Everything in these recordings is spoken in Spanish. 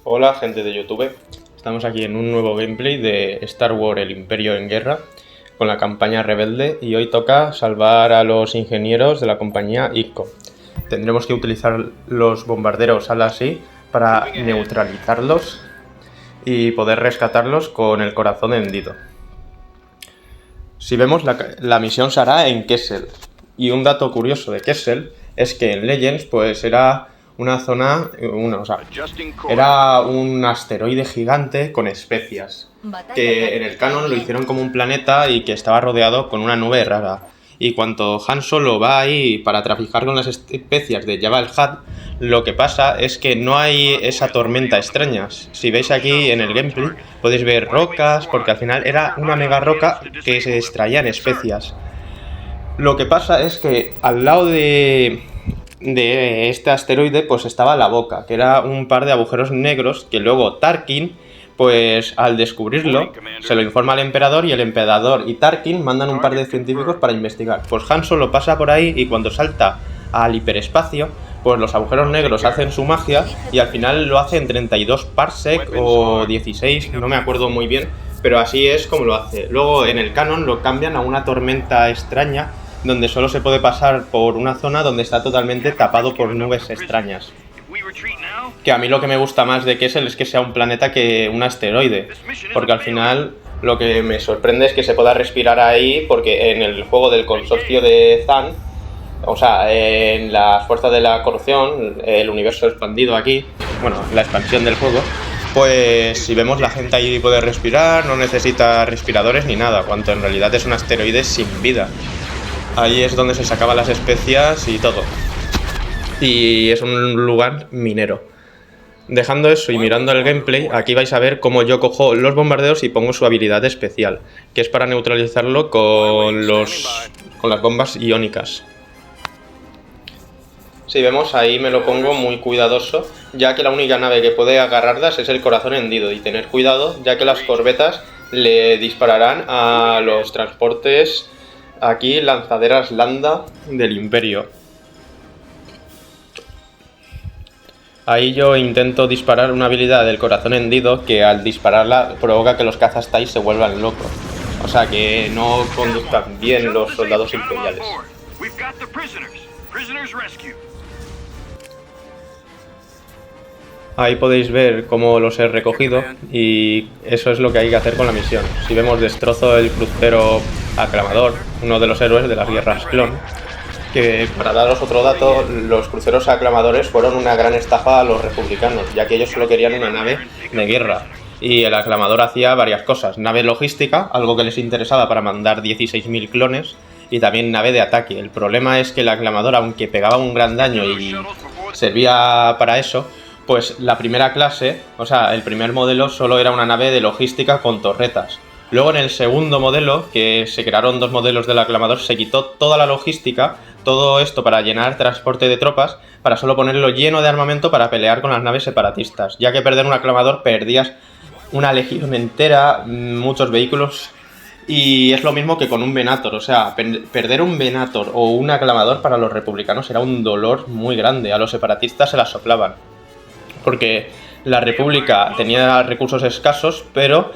Hola gente de YouTube, estamos aquí en un nuevo gameplay de Star Wars El Imperio en Guerra con la campaña rebelde y hoy toca salvar a los ingenieros de la compañía ICO. Tendremos que utilizar los bombarderos Ala-C para neutralizarlos y poder rescatarlos con el corazón hendido. Si vemos, la misión se hará en Kessel, y un dato curioso de Kessel es que en Legends pues era una zona, era un asteroide gigante con especias, que en el canon lo hicieron como un planeta y que estaba rodeado con una nube rara. Y cuando Han Solo va ahí para traficar con las especias de Jabba el Hutt, lo que pasa es que no hay esa tormenta extraña. Si veis aquí en el gameplay, podéis ver rocas, porque al final era una mega roca que se extraía en especias. Lo que pasa es que al lado de este asteroide pues estaba la boca, que era un par de agujeros negros que luego Tarkin, pues al descubrirlo, se lo informa al emperador y el emperador y Tarkin mandan un par de científicos para investigar. Pues Han Solo pasa por ahí y cuando salta al hiperespacio, pues los agujeros negros hacen su magia y al final lo hace en 32 parsec o 16, no me acuerdo muy bien, pero así es como lo hace. Luego en el canon lo cambian a una tormenta extraña donde solo se puede pasar por una zona donde está totalmente tapado por nubes extrañas. Que a mí lo que me gusta más de Kessel es que sea un planeta que un asteroide, porque al final lo que me sorprende es que se pueda respirar ahí, porque en el juego del consorcio de Zan, o sea, en las fuerzas de la corrupción, el universo expandido aquí, bueno, la expansión del juego, pues si vemos la gente ahí puede respirar, no necesita respiradores ni nada, cuando en realidad es un asteroide sin vida. Ahí es donde se sacaban las especias y todo. Y es un lugar minero. Dejando eso y mirando el gameplay, aquí vais a ver cómo yo cojo los bombardeos y pongo su habilidad especial, que es para neutralizarlo con las bombas iónicas. Si vemos, ahí me lo pongo muy cuidadoso, ya que la única nave que puede agarrarlas es el corazón hendido, y tener cuidado, ya que las corbetas le dispararán a los transportes aquí, lanzaderas Lambda del Imperio. Ahí yo intento disparar una habilidad del corazón hendido que al dispararla provoca que los cazas TIE se vuelvan locos. O sea que no conduzcan bien los soldados imperiales. Ahí podéis ver cómo los he recogido y eso es lo que hay que hacer con la misión. Si vemos, destrozo el crucero Aclamador, uno de los héroes de las guerras clon, que para daros otro dato, los cruceros Aclamadores fueron una gran estafa a los republicanos, ya que ellos solo querían una nave de guerra. Y el Aclamador hacía varias cosas: nave logística, algo que les interesaba para mandar 16.000 clones, y también nave de ataque. El problema es que el Aclamador, aunque pegaba un gran daño y servía para eso, pues la primera clase, o sea, el primer modelo solo era una nave de logística con torretas. Luego en el segundo modelo, que se crearon dos modelos del Aclamador, se quitó toda la logística, todo esto para llenar transporte de tropas, para solo ponerlo lleno de armamento para pelear con las naves separatistas, ya que perder un Aclamador perdías una legión entera, muchos vehículos, y es lo mismo que con un Venator. O sea, perder un Venator o un Aclamador para los republicanos era un dolor muy grande, a los separatistas se las soplaban, porque la República tenía recursos escasos, pero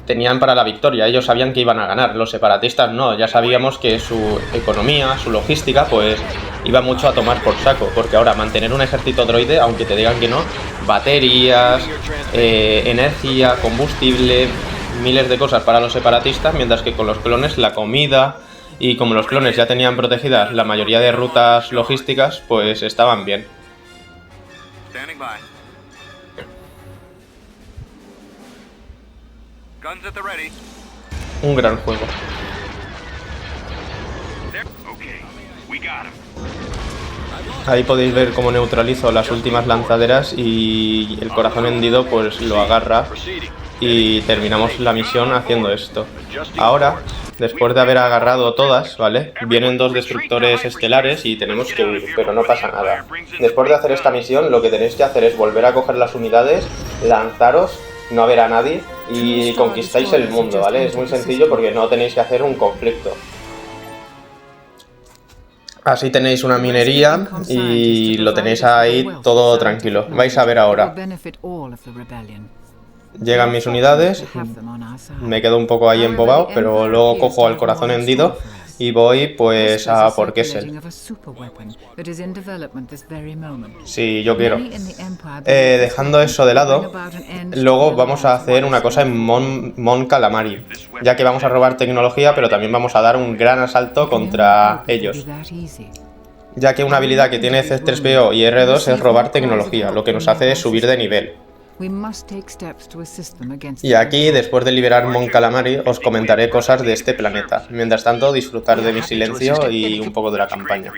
tenían para la victoria. Ellos sabían que iban a ganar, los separatistas no. Ya sabíamos que su economía, su logística, pues iba mucho a tomar por saco, porque ahora mantener un ejército droide, aunque te digan que no, baterías, energía, combustible, miles de cosas para los separatistas, mientras que con los clones la comida, y como los clones ya tenían protegidas la mayoría de rutas logísticas, pues estaban bien. Un gran juego. Ahí podéis ver cómo neutralizo las últimas lanzaderas y el corazón hendido pues lo agarra y terminamos la misión haciendo esto. Ahora, después de haber agarrado todas, ¿vale? Vienen dos destructores estelares y tenemos que huir, pero no pasa nada. Después de hacer esta misión, lo que tenéis que hacer es volver a coger las unidades, lanzaros, no haber a nadie y conquistáis el mundo, ¿vale? Es muy sencillo porque no tenéis que hacer un conflicto. Así tenéis una minería y lo tenéis ahí todo tranquilo. Vais a ver ahora. Llegan mis unidades, me quedo un poco ahí embobado, pero luego cojo al corazón hendido y voy pues a por Kessel. Si yo quiero. Dejando eso de lado, luego vamos a hacer una cosa en Mon Calamari, ya que vamos a robar tecnología, pero también vamos a dar un gran asalto contra ellos. Ya que una habilidad que tiene C3PO y R2 es robar tecnología, lo que nos hace subir de nivel. Y aquí, después de liberar Mon Calamari, os comentaré cosas de este planeta. Mientras tanto, disfrutar de mi silencio y un poco de la campaña.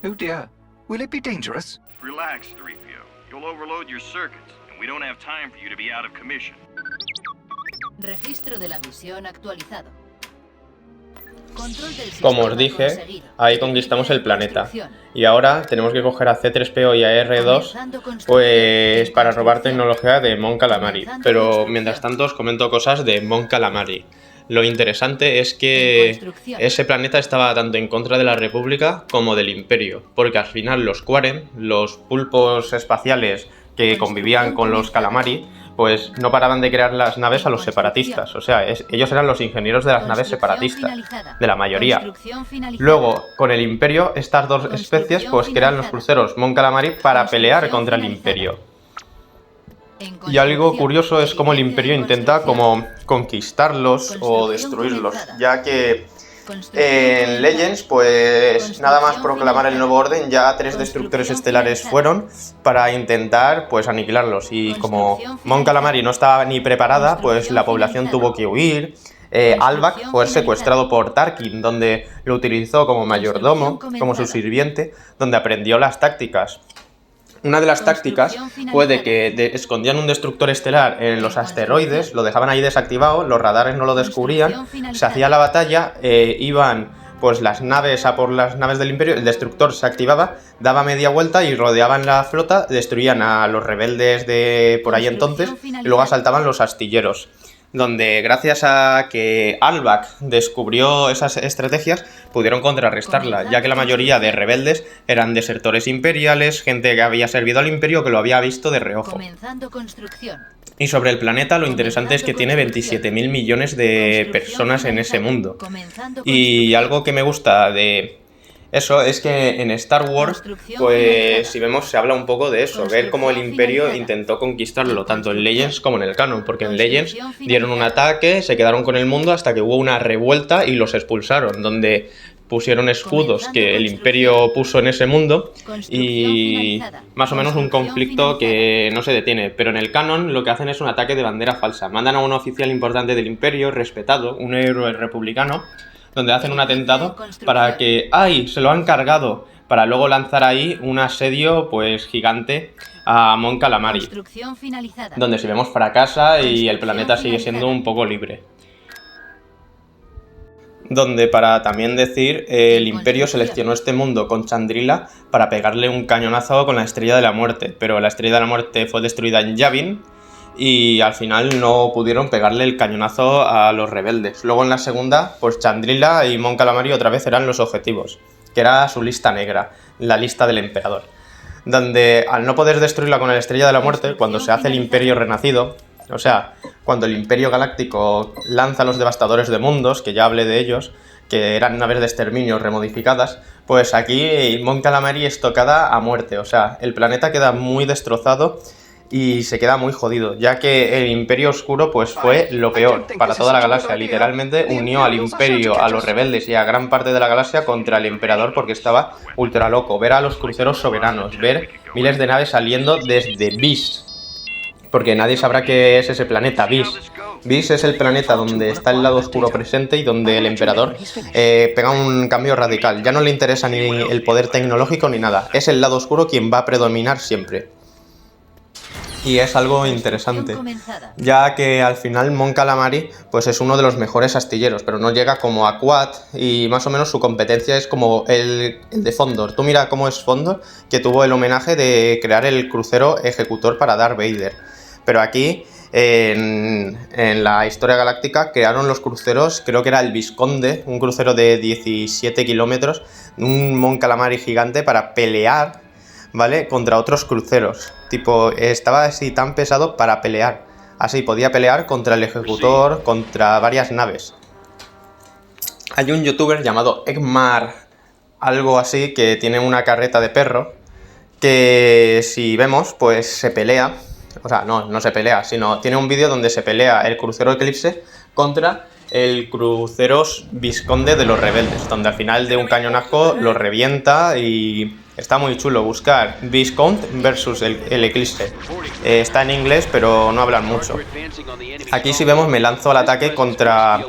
Oh dear, will it be dangerous? Relax, 3PO. You'll overload your circuits, and we don't have time for you to be out of commission. Registro de la misión actualizado. Como os dije, ahí conquistamos el planeta. Y ahora tenemos que coger a C3PO y a R2 pues para robar tecnología de Mon Calamari. Pero mientras tanto os comento cosas de Mon Calamari. Lo interesante es que ese planeta estaba tanto en contra de la República como del Imperio, porque al final los Quarren, los pulpos espaciales que convivían con los Calamari, pues no paraban de crear las naves a los separatistas. O sea, ellos eran los ingenieros de las naves separatistas, de la mayoría. Luego, con el Imperio, estas dos especies pues crean los cruceros Mon Calamari para pelear contra el Imperio. Y algo curioso es cómo el Imperio intenta como conquistarlos o destruirlos, ya que en Legends, pues nada más proclamar el nuevo orden, ya 3 destructores estelares fueron para intentar pues aniquilarlos. Y como Mon Calamari no estaba ni preparada, pues la población tuvo que huir. Albac fue secuestrado por Tarkin, donde lo utilizó como mayordomo, como su sirviente, donde aprendió las tácticas. Una de las tácticas fue de que escondían un destructor estelar en los asteroides, lo dejaban ahí desactivado, los radares no lo descubrían, se hacía la batalla, iban pues las naves a por las naves del Imperio, el destructor se activaba, daba media vuelta y rodeaban la flota, destruían a los rebeldes de por ahí entonces y luego asaltaban los astilleros. Donde gracias a que Albac descubrió esas estrategias pudieron contrarrestarla, ya que la mayoría de rebeldes eran desertores imperiales, gente que había servido al Imperio que lo había visto de reojo. Y sobre el planeta lo interesante es que tiene 27.000 millones de personas en ese mundo. Y algo que me gusta de eso es que en Star Wars, pues si vemos se habla un poco de eso, ver cómo el Imperio intentó conquistarlo, tanto en Legends como en el canon, porque en Legends dieron un ataque, se quedaron con el mundo hasta que hubo una revuelta y los expulsaron, donde pusieron escudos que el Imperio puso en ese mundo y más o menos un conflicto que no se detiene. Pero en el canon lo que hacen es un ataque de bandera falsa, mandan a un oficial importante del Imperio, respetado, un héroe republicano, donde hacen un atentado para que ¡ay! Se lo han cargado, para luego lanzar ahí un asedio pues gigante a Mon Calamari, donde si vemos fracasa y el planeta sigue siendo un poco libre. Donde, para también decir, el Imperio seleccionó este mundo con Chandrila para pegarle un cañonazo con la Estrella de la Muerte, pero la Estrella de la Muerte fue destruida en Yavin y al final no pudieron pegarle el cañonazo a los rebeldes. Luego en la segunda, pues Chandrila y Mon Calamari otra vez eran los objetivos, que era su lista negra, la lista del emperador. Donde al no poder destruirla con la Estrella de la Muerte, cuando se hace el Imperio renacido, o sea, cuando el Imperio Galáctico lanza los devastadores de mundos, que ya hablé de ellos, que eran naves de exterminio remodificadas, pues aquí Mon Calamari es tocada a muerte, o sea, el planeta queda muy destrozado y se queda muy jodido, ya que el Imperio Oscuro pues fue lo peor para toda la galaxia. Literalmente unió al Imperio, a los rebeldes y a gran parte de la galaxia contra el Emperador porque estaba ultra loco. Ver a los cruceros soberanos, ver miles de naves saliendo desde Vis, porque nadie sabrá qué es ese planeta, Vis. Vis es el planeta donde está el lado oscuro presente y donde el Emperador pega un cambio radical. Ya no le interesa ni el poder tecnológico ni nada, es el lado oscuro quien va a predominar siempre. Y es algo interesante, ya que al final Mon Calamari pues es uno de los mejores astilleros, pero no llega como a Quad y más o menos su competencia es como el de Fondor. Tú mira cómo es Fondor, que tuvo el homenaje de crear el crucero ejecutor para Darth Vader. Pero aquí en la historia galáctica crearon los cruceros, creo que era el Visconde, un crucero de 17 kilómetros, un Mon Calamari gigante para pelear, ¿vale? Contra otros cruceros. Tipo, estaba así tan pesado para pelear. Así podía pelear contra el Ejecutor, contra varias naves. Hay un youtuber llamado Egmar, algo así, que tiene una carreta de perro, que si vemos, pues se pelea. O sea, no se pelea, sino tiene un vídeo donde se pelea el crucero Eclipse contra el crucero Visconde de los rebeldes, donde al final de un cañonazo lo revienta y está muy chulo. Buscar Visconde versus el Eclipse. Está en inglés, pero no hablan mucho. Aquí si vemos me lanzo al ataque contra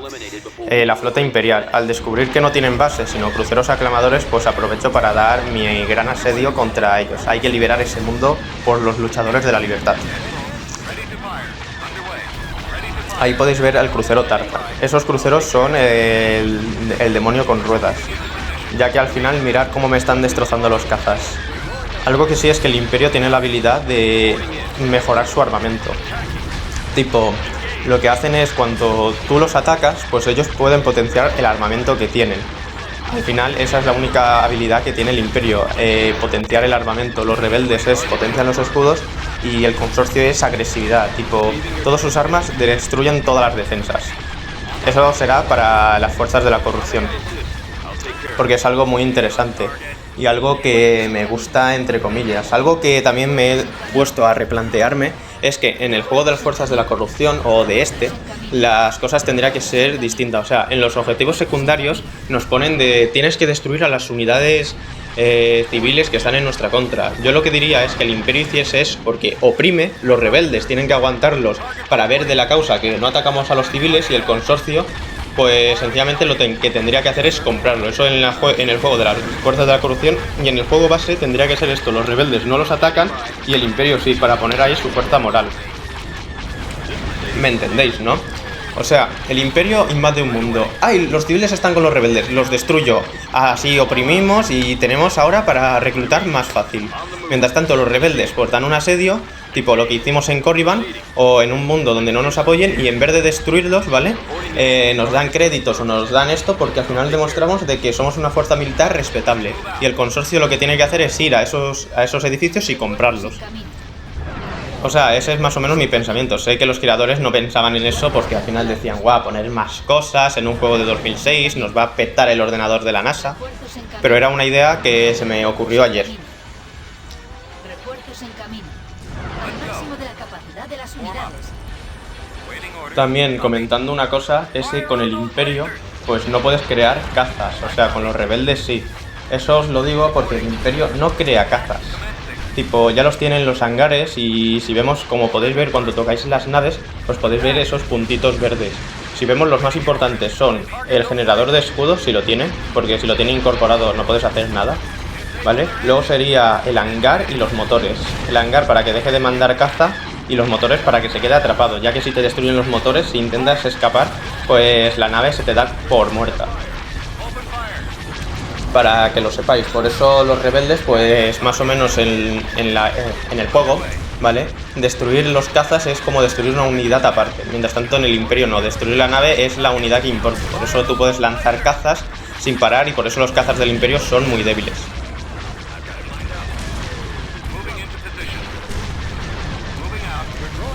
la flota imperial. Al descubrir que no tienen base, sino cruceros aclamadores, pues aprovecho para dar mi gran asedio contra ellos. Hay que liberar ese mundo por los luchadores de la libertad. Ahí podéis ver al crucero Tartar. Esos cruceros son el demonio con ruedas, ya que al final mirad cómo me están destrozando los cazas. Algo que sí es que el Imperio tiene la habilidad de mejorar su armamento. Tipo, lo que hacen es cuando tú los atacas, pues ellos pueden potenciar el armamento que tienen. Al final esa es la única habilidad que tiene el Imperio, potenciar el armamento. Los rebeldes potencian los escudos y el consorcio es agresividad, tipo, todas sus armas destruyen todas las defensas. Eso será para las fuerzas de la corrupción, porque es algo muy interesante y algo que me gusta entre comillas. Algo que también me he puesto a replantearme es que en el juego de las fuerzas de la corrupción o de las cosas tendrían que ser distintas. O sea, en los objetivos secundarios nos ponen de tienes que destruir a las unidades civiles que están en nuestra contra. Yo lo que diría es que el Imperio hiciese es porque oprime, los rebeldes tienen que aguantarlos para ver de la causa que no atacamos a los civiles, y el consorcio pues sencillamente lo que tendría que hacer es comprarlo. Eso en el juego de las fuerzas de la corrupción, y en el juego base tendría que ser esto: los rebeldes no los atacan y el Imperio sí, para poner ahí su fuerza moral. ¿Me entendéis, no? O sea, el Imperio invade un mundo. ¡Ay! Los civiles están con los rebeldes, los destruyo. Así oprimimos y tenemos ahora para reclutar más fácil. Mientras tanto, los rebeldes pues dan un asedio, tipo lo que hicimos en Corriban, o en un mundo donde no nos apoyen, y en vez de destruirlos, ¿vale? Nos dan créditos o nos dan esto, porque al final demostramos de que somos una fuerza militar respetable. Y el consorcio lo que tiene que hacer es ir a esos edificios y comprarlos. O sea, ese es más o menos mi pensamiento. Sé que los creadores no pensaban en eso porque al final decían, guau, poner más cosas en un juego de 2006, nos va a petar el ordenador de la NASA. Pero era una idea que se me ocurrió ayer. Refuerzos en camino. Al máximo de la capacidad de las unidades. También comentando una cosa, es que con el Imperio pues no puedes crear cazas. O sea, con los rebeldes sí. Eso os lo digo porque el Imperio no crea cazas. Tipo, ya los tienen en los hangares, y si vemos, como podéis ver cuando tocáis las naves, pues podéis ver esos puntitos verdes. Si vemos, los más importantes son el generador de escudos, si lo tiene, porque si lo tiene incorporado no puedes hacer nada, ¿vale? Luego sería el hangar y los motores. El hangar para que deje de mandar caza y los motores para que se quede atrapado, ya que si te destruyen los motores, si intentas escapar, pues la nave se te da por muerta. Para que lo sepáis, por eso los rebeldes, pues más o menos en el juego, ¿vale? Destruir los cazas es como destruir una unidad aparte. Mientras tanto en el Imperio no, destruir la nave es la unidad que importa. Por eso tú puedes lanzar cazas sin parar, y por eso los cazas del Imperio son muy débiles.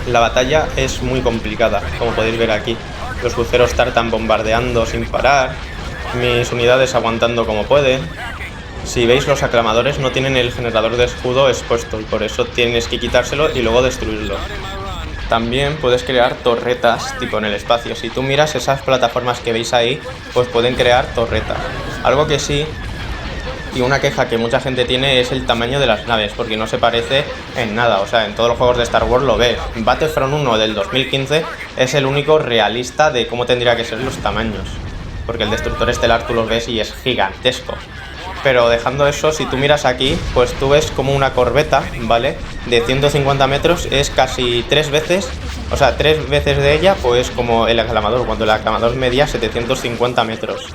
La batalla es muy complicada, como podéis ver aquí. Los cruceros tartan bombardeando sin parar, mis unidades aguantando como pueden. Si veis, los aclamadores no tienen el generador de escudo expuesto, y por eso tienes que quitárselo y luego destruirlo. También puedes crear torretas tipo en el espacio. Si tú miras esas plataformas que veis ahí, pues pueden crear torretas. Algo que sí, y una queja que mucha gente tiene, es el tamaño de las naves, porque no se parece en nada. O sea, en todos los juegos de Star Wars lo ves. Battlefront 1 del 2015 es el único realista de cómo tendría que ser los tamaños, porque el destructor estelar tú los ves y es gigantesco. Pero dejando eso, si tú miras aquí, pues tú ves como una corbeta, ¿vale? De 150 metros es casi 3 veces, o sea, 3 veces de ella, pues como el aclamador, cuando el aclamador medía 750 metros.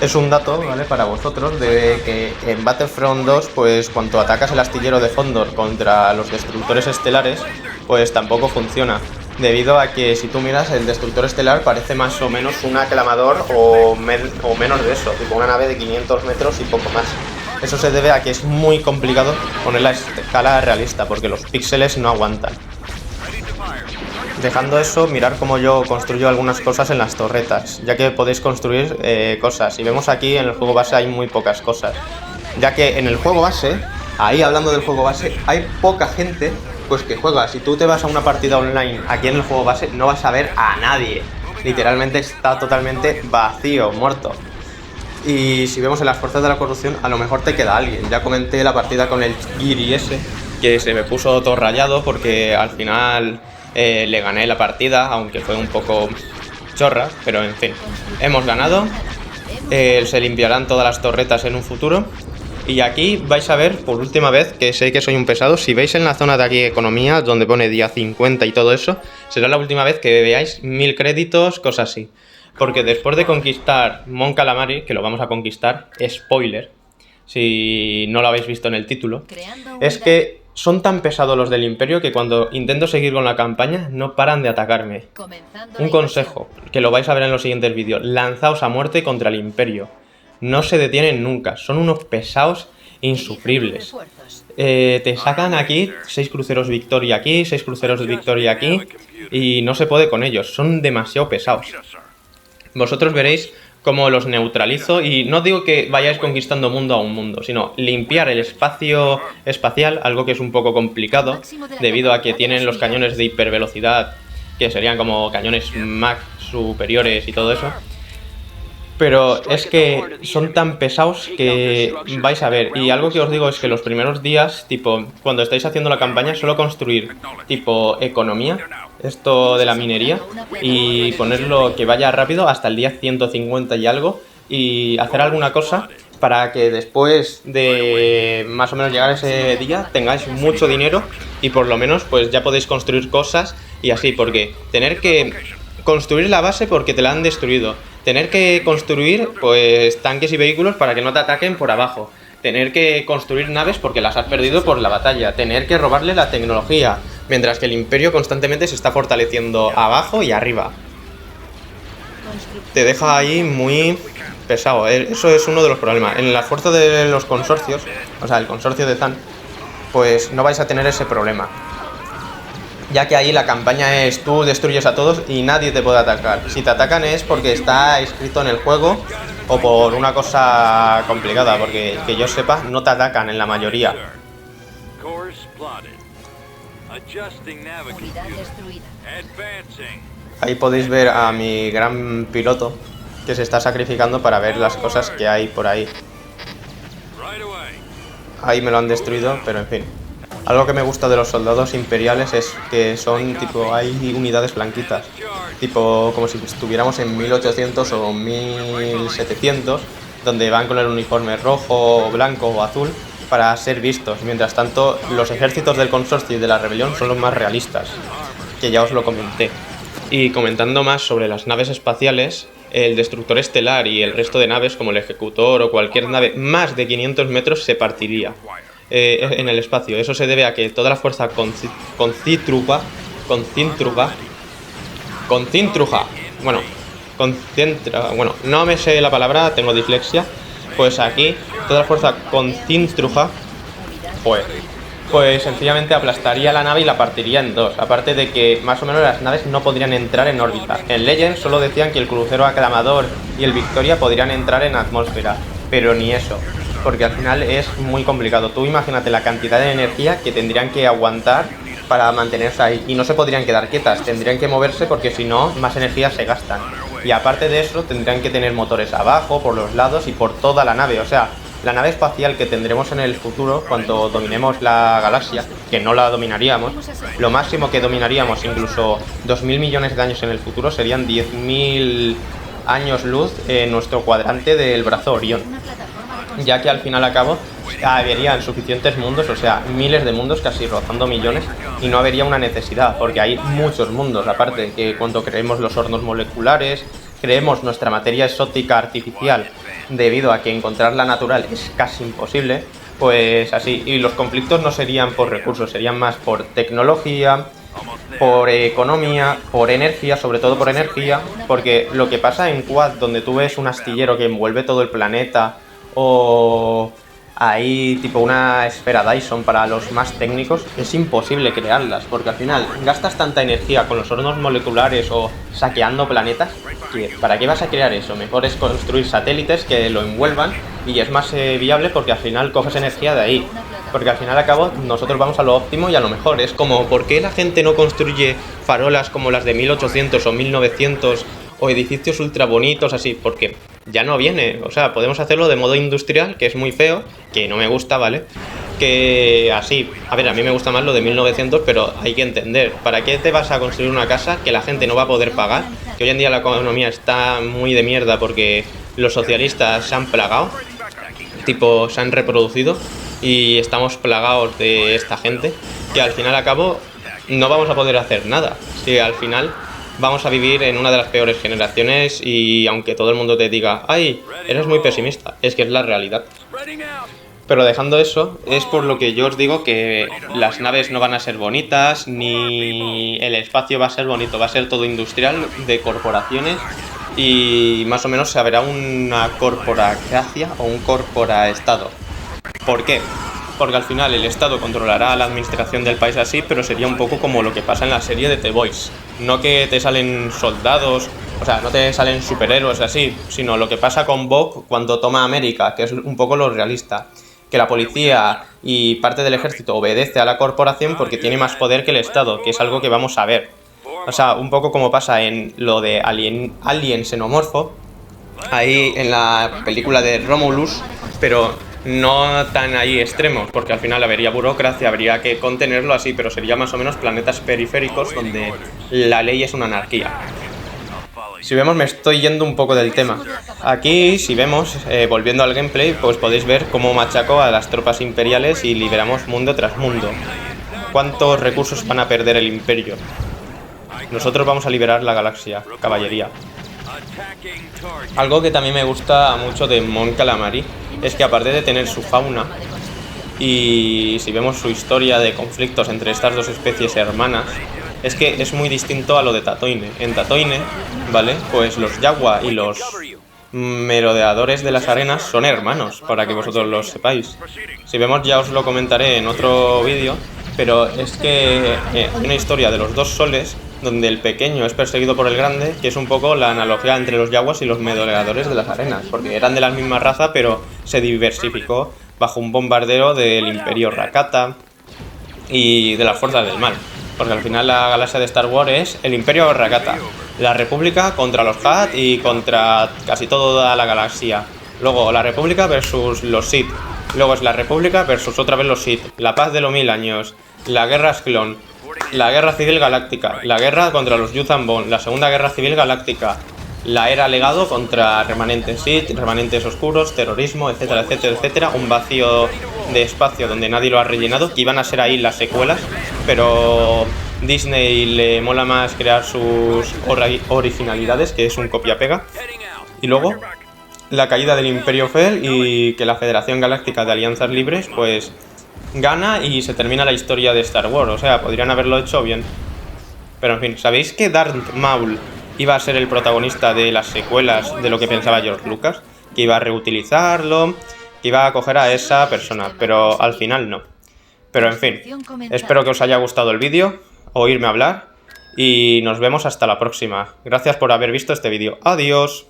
es un dato, ¿vale?, para vosotros, de que en Battlefront 2, pues cuando atacas el astillero de Fondor contra los destructores estelares, pues tampoco funciona. Debido a que si tú miras, el destructor estelar parece más o menos un aclamador o menos de eso, tipo una nave de 500 metros y poco más. Eso se debe a que es muy complicado poner la escala realista, porque los píxeles no aguantan. Dejando eso, mirar cómo yo construyo algunas cosas en las torretas, ya que podéis construir cosas. Y vemos aquí en el juego base hay muy pocas cosas, ya que en el juego base, ahí hablando del juego base, hay poca gente pues que juega. Si tú te vas a una partida online aquí en el juego base, no vas a ver a nadie. Literalmente está totalmente vacío, muerto. Y si vemos en las fuerzas de la corrupción, a lo mejor te queda alguien. Ya comenté la partida con el Giri ese, que se me puso todo rayado porque al final le gané la partida, aunque fue un poco chorra, pero en fin, hemos ganado. Se limpiarán todas las torretas en un futuro. Y aquí vais a ver por última vez, que sé que soy un pesado, si veis en la zona de aquí economía, donde pone día 50 y todo eso, será la última vez que veáis 1000 créditos, cosas así. Porque después de conquistar Mon Calamari, que lo vamos a conquistar, spoiler, si no lo habéis visto en el título, es que son tan pesados los del Imperio que cuando intento seguir con la campaña no paran de atacarme. Un consejo, que lo vais a ver en los siguientes vídeos, lanzaos a muerte contra el Imperio. No se detienen nunca, son unos pesados insufribles. Te sacan aquí 6 cruceros Victoria aquí, 6 cruceros Victoria aquí, y no se puede con ellos, son demasiado pesados. Vosotros veréis cómo los neutralizo, y no digo que vayáis conquistando mundo a un mundo, sino limpiar el espacio espacial, algo que es un poco complicado, debido a que tienen los cañones de hipervelocidad, que serían como cañones Mach superiores y todo eso. Pero es que son tan pesados que vais a ver. Y algo que os digo es que los primeros días, tipo, cuando estáis haciendo la campaña, solo construir, tipo, economía, esto de la minería, y ponerlo que vaya rápido hasta el día 150 y algo, y hacer alguna cosa para que después de más o menos llegar a ese día tengáis mucho dinero y por lo menos pues ya podéis construir cosas y así, porque tener que construir la base porque te la han destruido, tener que construir pues tanques y vehículos para que no te ataquen por abajo, tener que construir naves porque las has perdido por la batalla, tener que robarle la tecnología, mientras que el Imperio constantemente se está fortaleciendo abajo y arriba. Te deja ahí muy pesado, eso es uno de los problemas. En la fuerza de los consorcios, o sea, el consorcio de Zan, pues no vais a tener ese problema, ya que ahí la campaña es tú destruyes a todos y nadie te puede atacar. Si te atacan es porque está escrito en el juego o por una cosa complicada, porque que yo sepa no te atacan en la mayoría. Ahí podéis ver a mi gran piloto que se está sacrificando para ver las cosas que hay por ahí. Ahí me lo han destruido, pero en fin. Algo que me gusta de los soldados imperiales es que son tipo, hay unidades blanquitas, tipo como si estuviéramos en 1800 o 1700, donde van con el uniforme rojo, blanco o azul para ser vistos. Mientras tanto, los ejércitos del consorcio y de la rebelión son los más realistas, que ya os lo comenté. Y comentando más sobre las naves espaciales, el destructor estelar y el resto de naves como el ejecutor o cualquier nave más de 500 metros se partiría en el espacio. Eso se debe a que toda la fuerza concentruja, no me sé la palabra, tengo dislexia, pues aquí toda la fuerza concentruja, pues sencillamente aplastaría la nave y la partiría en dos, aparte de que más o menos las naves no podrían entrar en órbita. En Legends solo decían que el crucero Aclamador y el Victoria podrían entrar en atmósfera, pero ni eso, porque al final es muy complicado. Tú imagínate la cantidad de energía que tendrían que aguantar para mantenerse ahí, y no se podrían quedar quietas, tendrían que moverse porque si no, más energía se gastan. Y aparte de eso, tendrían que tener motores abajo, por los lados y por toda la nave. O sea, la nave espacial que tendremos en el futuro, cuando dominemos la galaxia, que no la dominaríamos, lo máximo que dominaríamos, incluso 2000 millones de años en el futuro, serían 10.000 años luz en nuestro cuadrante del brazo Orión, ya que al final a cabo habrían suficientes mundos, o sea, miles de mundos, casi rozando millones, y no habría una necesidad, porque hay muchos mundos, aparte que cuando creemos los hornos moleculares, creemos nuestra materia exótica artificial debido a que encontrarla natural es casi imposible, pues así. Y los conflictos no serían por recursos, serían más por tecnología, por economía, por energía, sobre todo por energía, porque lo que pasa en Quad, donde tú ves un astillero que envuelve todo el planeta, o ahí tipo una esfera Dyson para los más técnicos, es imposible crearlas, porque al final gastas tanta energía con los hornos moleculares o saqueando planetas, que ¿para qué vas a crear eso? Mejor es construir satélites que lo envuelvan y es más viable, porque al final coges energía de ahí. Porque al final y al cabo nosotros vamos a lo óptimo y a lo mejor. Es como, ¿por qué la gente no construye farolas como las de 1800 o 1900 o edificios ultra bonitos así? Porque ya no viene. O sea, podemos hacerlo de modo industrial, que es muy feo, que no me gusta, ¿vale? Que así, a ver, a mí me gusta más lo de 1900, pero hay que entender, ¿para qué te vas a construir una casa que la gente no va a poder pagar? Que hoy en día la economía está muy de mierda porque los socialistas se han plagado, tipo, se han reproducido y estamos plagados de esta gente, que al final y al cabo no vamos a poder hacer nada. Si al final vamos a vivir en una de las peores generaciones, y aunque todo el mundo te diga, ay, eres muy pesimista, es que es la realidad. Pero dejando eso, es por lo que yo os digo que las naves no van a ser bonitas, ni el espacio va a ser bonito, va a ser todo industrial, de corporaciones, y más o menos se verá una corporacracia o un corporaestado. ¿Por qué? Porque al final el Estado controlará la administración del país así, pero sería un poco como lo que pasa en la serie de The Boys. No que te salen soldados, o sea, no te salen superhéroes así, sino lo que pasa con Bob cuando toma América, que es un poco lo realista. Que la policía y parte del ejército obedece a la corporación porque tiene más poder que el Estado, que es algo que vamos a ver. O sea, un poco como pasa en lo de Alien Xenomorfo, ahí en la película de Romulus, pero no tan ahí extremos, porque al final habría burocracia, habría que contenerlo así, pero sería más o menos planetas periféricos donde la ley es una anarquía. Si vemos, me estoy yendo un poco del tema. Aquí, si vemos, volviendo al gameplay, pues podéis ver cómo machaco a las tropas imperiales y liberamos mundo tras mundo. ¿Cuántos recursos van a perder el imperio? Nosotros vamos a liberar la galaxia, caballería. Algo que también me gusta mucho de Mon Calamari es que, aparte de tener su fauna, y si vemos su historia de conflictos entre estas dos especies hermanas, es que es muy distinto a lo de Tatooine. En Tatooine, ¿vale? Pues los Jawa y los merodeadores de las arenas son hermanos, para que vosotros lo sepáis. Si vemos, ya os lo comentaré en otro vídeo, pero es que hay una historia de los dos soles donde el pequeño es perseguido por el grande, que es un poco la analogía entre los Jawas y los merodeadores de las arenas, porque eran de la misma raza, pero se diversificó bajo un bombardeo del Imperio Rakata y de las fuerzas del mal. Porque al final la galaxia de Star Wars es el Imperio Rakata, la República contra los Hutt y contra casi toda la galaxia. Luego la República versus los Sith. Luego es la República versus otra vez los Sith. La paz de los 1000 años. La guerra Sklon. La guerra civil galáctica. La guerra contra los Yuuzhan Vong. La segunda guerra civil galáctica. La era legado contra remanentes Sith, remanentes oscuros, terrorismo, etcétera, etcétera, etcétera. Un vacío de espacio donde nadie lo ha rellenado, que iban a ser ahí las secuelas, pero Disney le mola más crear sus originalidades, que es un copia-pega. Y luego la caída del Imperio Fel y que la Federación Galáctica de Alianzas Libres pues gana y se termina la historia de Star Wars. O sea, podrían haberlo hecho bien. Pero en fin, ¿sabéis que Darth Maul iba a ser el protagonista de las secuelas de lo que pensaba George Lucas? Que iba a reutilizarlo, que iba a coger a esa persona, pero al final no. Pero en fin, espero que os haya gustado el vídeo, oírme hablar, y nos vemos hasta la próxima. Gracias por haber visto este vídeo. Adiós.